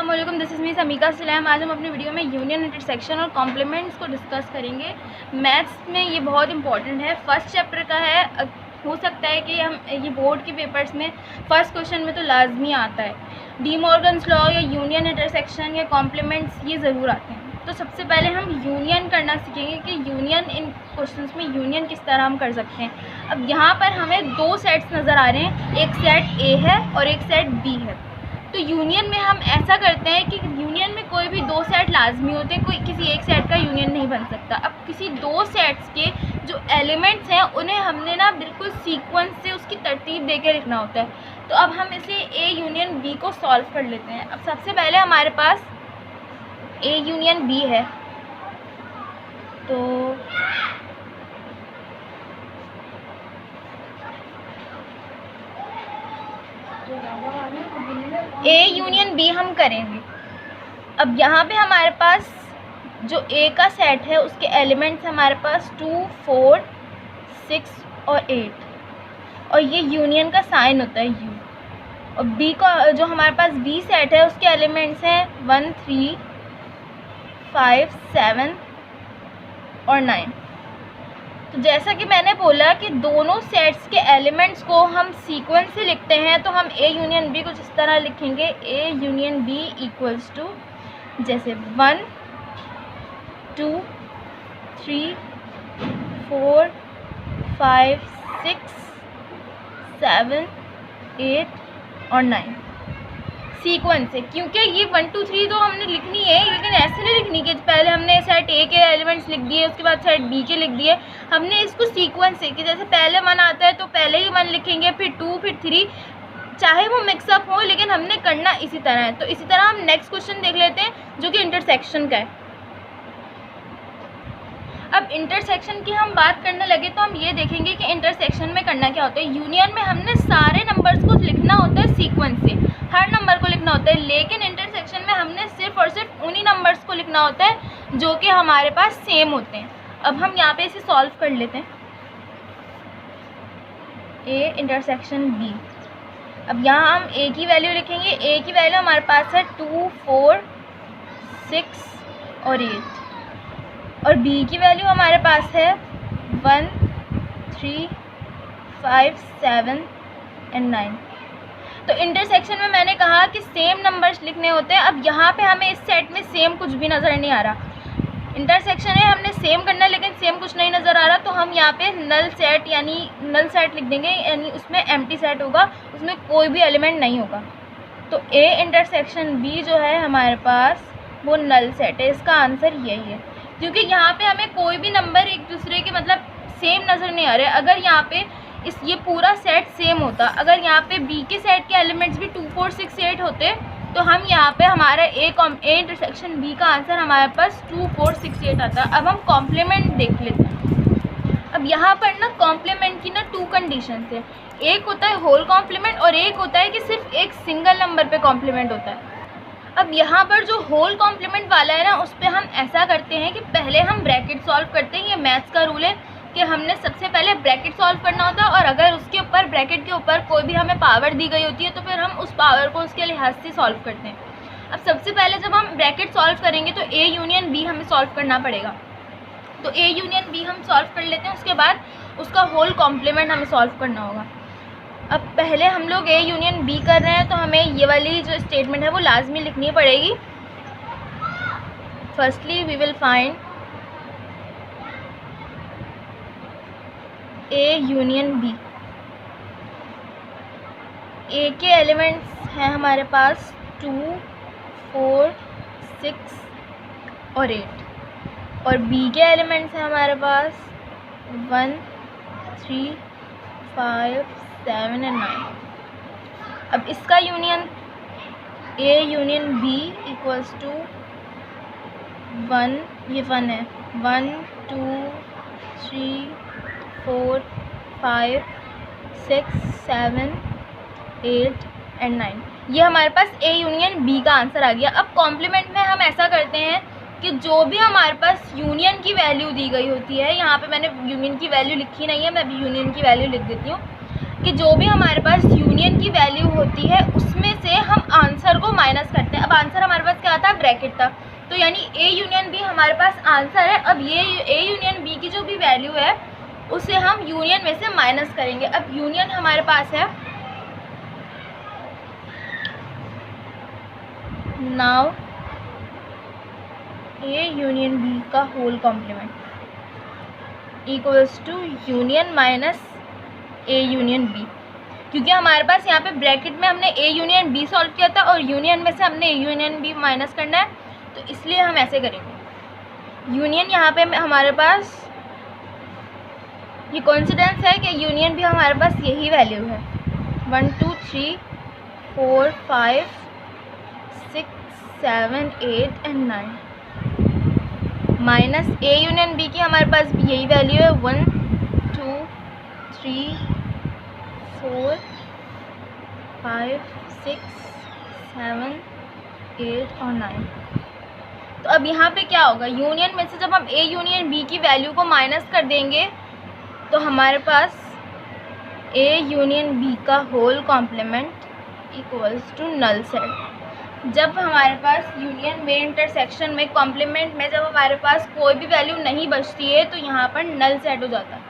अस्सलामुअलैकुम, this is me समीका सलाम। आज हम अपनी वीडियो में यूनियन, इंटरसेक्शन और कॉम्प्लीमेंट्स को डिस्कस करेंगे। मैथ्स में ये बहुत इंपॉर्टेंट है, फर्स्ट चैप्टर का है। हो सकता है कि हम ये बोर्ड के पेपर्स में फर्स्ट क्वेश्चन में तो लाजमी आता है। डी मॉर्गन्स लॉ या यूनियन, इंटरसेक्शन या कॉम्प्लीमेंट्स ये ज़रूर आते हैं। तो सबसे पहले हम यूनियन करना सीखेंगे कि यूनियन, इन क्वेश्चंस में यूनियन किस तरह हम कर सकते हैं। अब यहाँ पर हमें दो सेट्स नज़र आ रहे हैं, एक सेट ए है और एक सेट बी है। तो यूनियन में हम ऐसा करते हैं कि यूनियन में कोई भी दो सेट लाजमी होते हैं, कोई किसी एक सेट का यूनियन नहीं बन सकता। अब किसी दो सेट्स के जो एलिमेंट्स हैं उन्हें हमने ना बिल्कुल सीक्वेंस से उसकी तरतीब देके लिखना होता है। तो अब हम इसे ए यूनियन बी को सॉल्व कर लेते हैं। अब सबसे पहले हमारे पास ए यूनियन बी है, तो ए यूनियन बी हम करेंगे। अब यहाँ पे हमारे पास जो ए का सेट है उसके एलिमेंट्स हमारे पास 2, 4, 6 और 8 और ये यूनियन का साइन होता है यू। और बी का जो हमारे पास बी सेट है उसके एलिमेंट्स हैं 1, 3, 5, 7 और 9। तो जैसा कि मैंने बोला कि दोनों सेट्स के एलिमेंट्स को हम सीक्वेंस से लिखते हैं, तो हम ए यूनियन बी कुछ इस तरह लिखेंगे, A union B equals to जैसे 1, 2, 3, 4, 5, 6, 7, 8 और 9 सीक्वेंस है। क्योंकि ये 1, 2, 3 तो हमने लिखनी है, लेकिन ऐसे नहीं लिखनी कि पहले हमने सेट ए के एलिमेंट्स लिख दिए उसके बाद सेट बी के लिख दिए। हमने इसको सीक्वेंस है कि जैसे पहले 1 आता है तो पहले ही 1 लिखेंगे, फिर 2, फिर 3, चाहे वो मिक्सअप हो, लेकिन हमने करना इसी तरह है। तो इसी तरह हम नेक्स्ट क्वेश्चन देख लेते हैं जो कि इंटरसेक्शन का है। अब इंटरसेक्शन की हम बात करने लगे तो हम ये देखेंगे कि इंटरसेक्शन में करना क्या होता है। यूनियन में हमने सारे नंबर्स को लिखना होता है सीक्वेंस से, हर नंबर को लिखना होता है, लेकिन इंटरसेक्शन में हमने सिर्फ और सिर्फ उन्हीं नंबर्स को लिखना होता है जो कि हमारे पास सेम होते हैं। अब हम यहाँ पे इसे सॉल्व कर लेते हैं, ए इंटरसेक्शन बी। अब यहाँ हम ए की वैल्यू लिखेंगे, ए की वैल्यू हमारे पास है 2, 4, 6 और 8 और बी की वैल्यू हमारे पास है 1, 3, 5, 7 एंड 9। तो इंटरसेक्शन में मैंने कहा कि सेम नंबर्स लिखने होते हैं। अब यहाँ पे हमें इस सेट में सेम कुछ भी नज़र नहीं आ रहा। इंटरसेक्शन है, हमने सेम करना है लेकिन सेम कुछ नहीं नज़र आ रहा, तो हम यहाँ पे नल सेट यानी नल सेट लिख देंगे, यानी उसमें एम्प्टी सेट होगा, उसमें कोई भी एलिमेंट नहीं होगा। तो ए इंटरसेक्शन बी जो है हमारे पास वो नल सेट है। इसका आंसर यही है, क्योंकि यहाँ पे हमें कोई भी नंबर एक दूसरे के मतलब सेम नज़र नहीं आ रहे। अगर यहाँ पे ये पूरा सेट सेम होता, अगर यहाँ पे बी के सेट के एलिमेंट्स भी 2, 4, 6, 8 होते, तो हम यहाँ पे हमारा ए इंटरसेक्शन बी का आंसर हमारे पास 2, 4, 6, 8 आता है। अब हम कॉम्प्लीमेंट देख लेते हैं। अब यहाँ पर ना कॉम्प्लीमेंट की ना 2 कंडीशन है, एक होता है होल कॉम्प्लीमेंट और एक होता है कि सिर्फ एक सिंगल नंबर पे कॉम्प्लीमेंट होता है। अब यहाँ पर जो होल कॉम्प्लीमेंट वाला है ना, उस पर हम ऐसा करते हैं कि पहले हम ब्रैकेट सॉल्व करते हैं। ये मैथ्स का रूल है कि हमने सबसे पहले ब्रैकेट सॉल्व करना होता है, और अगर उसके ऊपर ब्रैकेट के ऊपर कोई भी हमें पावर दी गई होती है तो फिर हम उस पावर को उसके लिहाज से सॉल्व करते हैं। अब सबसे पहले जब हम ब्रैकेट सॉल्व करेंगे तो ए यूनियन बी हमें सॉल्व करना पड़ेगा। तो ए यूनियन बी हम सॉल्व कर लेते हैं, उसके बाद उसका होल कॉम्प्लीमेंट हमें सॉल्व करना होगा। अब पहले हम लोग ए यूनियन बी कर रहे हैं, तो हमें ये वाली जो स्टेटमेंट है वो लाजमी लिखनी पड़ेगी। Firstly we will find A union B. A के एलिमेंट्स हैं हमारे पास 2, 4, 6 और 8 और बी के एलिमेंट्स हैं हमारे पास 1, 3, 5, 7 एंड 9। अब इसका union A union B equals to 1, ये 1 है, 1, 2, 3, 4, 5, 6, 7, 8 एंड 9। ये हमारे पास ए यूनियन बी का आंसर आ गया। अब कॉम्प्लीमेंट में हम ऐसा करते हैं कि जो भी हमारे पास यूनियन की वैल्यू दी गई होती है, यहाँ पे मैंने यूनियन की वैल्यू लिखी नहीं है, मैं अभी यूनियन की वैल्यू लिख देती हूँ कि जो भी हमारे पास यूनियन की वैल्यू होती है उसमें से हम आंसर को माइनस करते हैं। अब आंसर हमारे ब्रैकेट था, तो यानी ए यूनियन बी हमारे पास आंसर है। अब ये ए यूनियन बी की जो भी वैल्यू है उसे हम यूनियन में से माइनस करेंगे। अब यूनियन हमारे पास है, नाउ ए यूनियन बी का whole complement equals to union minus A union B, क्योंकि हमारे पास यहाँ पे ब्रैकेट में हमने ए यूनियन बी सॉल्व किया था और यूनियन में से हमने ए यूनियन बी माइनस करना है, तो इसलिए हम ऐसे करेंगे। यूनियन यहाँ पे हमारे पास ये कोइंसिडेंस है कि यूनियन भी हमारे पास यही वैल्यू है 1 2 3 4 5 6 7 8 and 9 minus A union B की हमारे पास भी यही वैल्यू है 1 2 3 4 5 6 7 8 और 9। तो अब यहाँ पे क्या होगा, यूनियन में से जब हम ए यूनियन बी की वैल्यू को माइनस कर देंगे तो हमारे पास ए यूनियन बी का whole complement equals to null set. जब हमारे पास यूनियन में इंटरसेक्शन में कॉम्प्लीमेंट में जब हमारे पास कोई भी वैल्यू नहीं बचती है तो यहाँ पर नल सेट हो जाता है।